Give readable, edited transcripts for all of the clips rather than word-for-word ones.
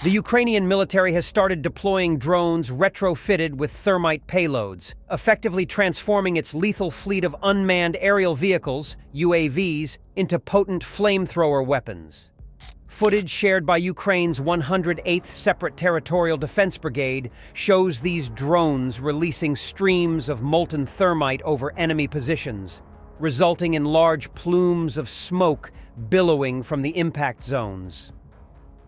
The Ukrainian military has started deploying drones retrofitted with thermite payloads, effectively transforming its lethal fleet of unmanned aerial vehicles, UAVs, into potent flamethrower weapons. Footage shared by Ukraine's 108th Separate Territorial Defense Brigade shows these drones releasing streams of molten thermite over enemy positions, resulting in large plumes of smoke billowing from the impact zones.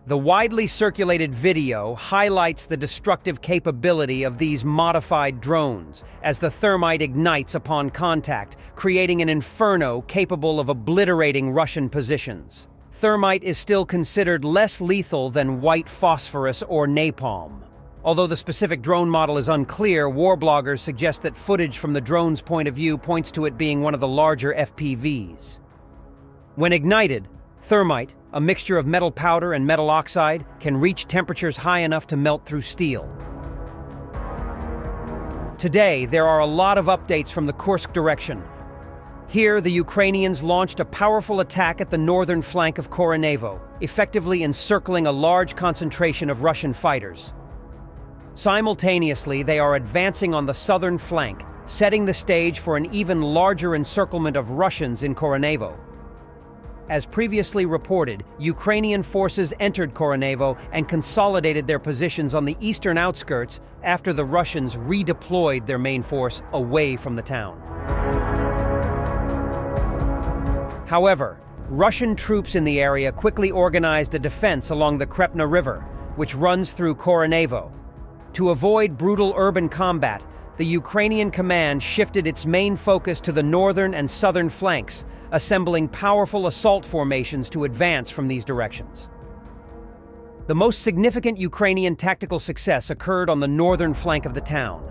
The widely circulated video highlights the destructive capability of these modified drones as the thermite ignites upon contact, creating an inferno capable of obliterating Russian positions. Thermite is still considered less lethal than white phosphorus or napalm. Although the specific drone model is unclear, war bloggers suggest that footage from the drone's point of view points to it being one of the larger FPVs. When ignited, thermite, a mixture of metal powder and metal oxide, can reach temperatures high enough to melt through steel. Today, there are a lot of updates from the Kursk direction. Here, the Ukrainians launched a powerful attack at the northern flank of Korenevo, effectively encircling a large concentration of Russian fighters. Simultaneously, they are advancing on the southern flank, setting the stage for an even larger encirclement of Russians in Korenevo. As previously reported, Ukrainian forces entered Korenevo and consolidated their positions on the eastern outskirts after the Russians redeployed their main force away from the town. However, Russian troops in the area quickly organized a defense along the Krepna River, which runs through Korenevo. To avoid brutal urban combat, the Ukrainian command shifted its main focus to the northern and southern flanks, assembling powerful assault formations to advance from these directions. The most significant Ukrainian tactical success occurred on the northern flank of the town.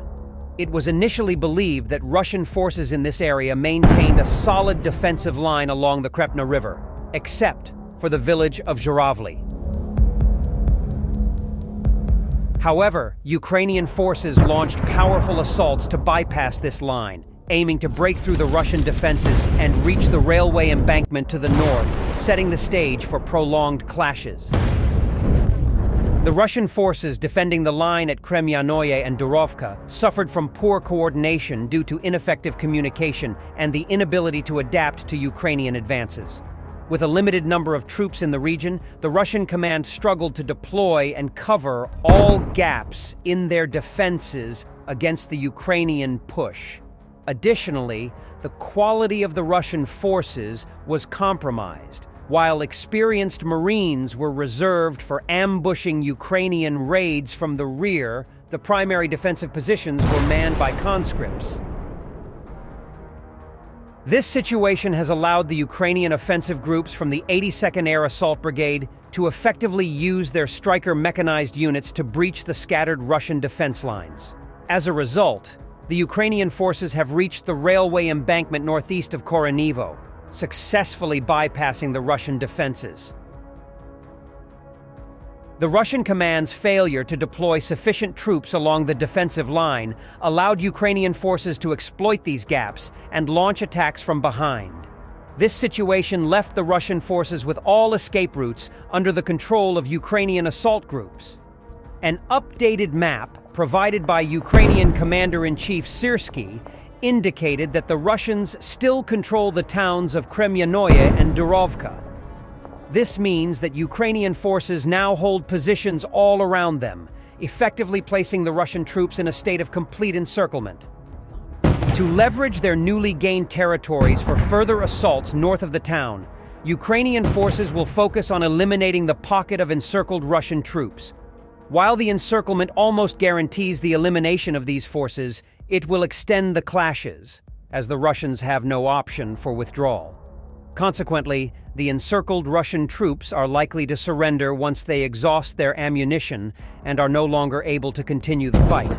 It was initially believed that Russian forces in this area maintained a solid defensive line along the Krepna River, except for the village of Zhuravli. However, Ukrainian forces launched powerful assaults to bypass this line, aiming to break through the Russian defenses and reach the railway embankment to the north, setting the stage for prolonged clashes. The Russian forces defending the line at Kremyanoye and Durovka suffered from poor coordination due to ineffective communication and the inability to adapt to Ukrainian advances. With a limited number of troops in the region, the Russian command struggled to deploy and cover all gaps in their defenses against the Ukrainian push. Additionally, the quality of the Russian forces was compromised, while experienced Marines were reserved for ambushing Ukrainian raids from the rear. The primary defensive positions were manned by conscripts. This situation has allowed the Ukrainian offensive groups from the 82nd Air Assault Brigade to effectively use their Stryker mechanized units to breach the scattered Russian defense lines. As a result, the Ukrainian forces have reached the railway embankment northeast of Korenevo, successfully bypassing the Russian defenses. The Russian command's failure to deploy sufficient troops along the defensive line allowed Ukrainian forces to exploit these gaps and launch attacks from behind. This situation left the Russian forces with all escape routes under the control of Ukrainian assault groups. An updated map provided by Ukrainian Commander-in-Chief Syrskyi indicated that the Russians still control the towns of Kremyanoye and Durovka. This means that Ukrainian forces now hold positions all around them, effectively placing the Russian troops in a state of complete encirclement. To leverage their newly gained territories for further assaults north of the town, Ukrainian forces will focus on eliminating the pocket of encircled Russian troops. While the encirclement almost guarantees the elimination of these forces, it will extend the clashes, as the Russians have no option for withdrawal. Consequently, the encircled Russian troops are likely to surrender once they exhaust their ammunition and are no longer able to continue the fight.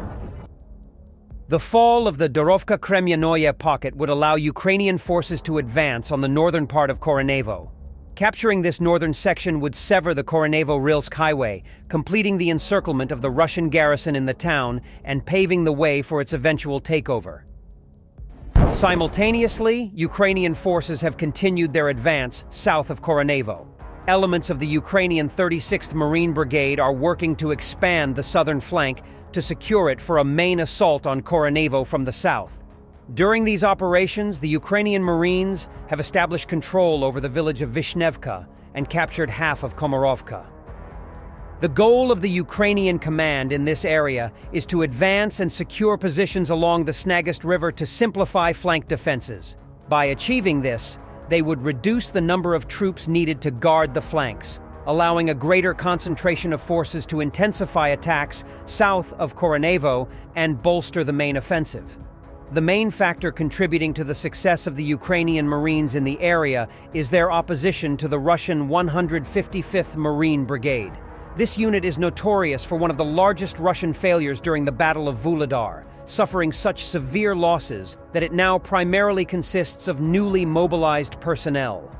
The fall of the Durovka-Kremyanoye pocket would allow Ukrainian forces to advance on the northern part of Korenevo. Capturing this northern section would sever the Korenevo-Rilsk highway, completing the encirclement of the Russian garrison in the town and paving the way for its eventual takeover. Simultaneously, Ukrainian forces have continued their advance south of Korenevo. Elements of the Ukrainian 36th Marine Brigade are working to expand the southern flank to secure it for a main assault on Koronevo from the south. During these operations, the Ukrainian Marines have established control over the village of Vishnevka and captured half of Komarovka. The goal of the Ukrainian command in this area is to advance and secure positions along the Snagist River to simplify flank defenses. By achieving this, they would reduce the number of troops needed to guard the flanks, allowing a greater concentration of forces to intensify attacks south of Koronevo and bolster the main offensive. The main factor contributing to the success of the Ukrainian Marines in the area is their opposition to the Russian 155th Marine Brigade. This unit is notorious for one of the largest Russian failures during the Battle of Vuhledar, suffering such severe losses that it now primarily consists of newly mobilized personnel.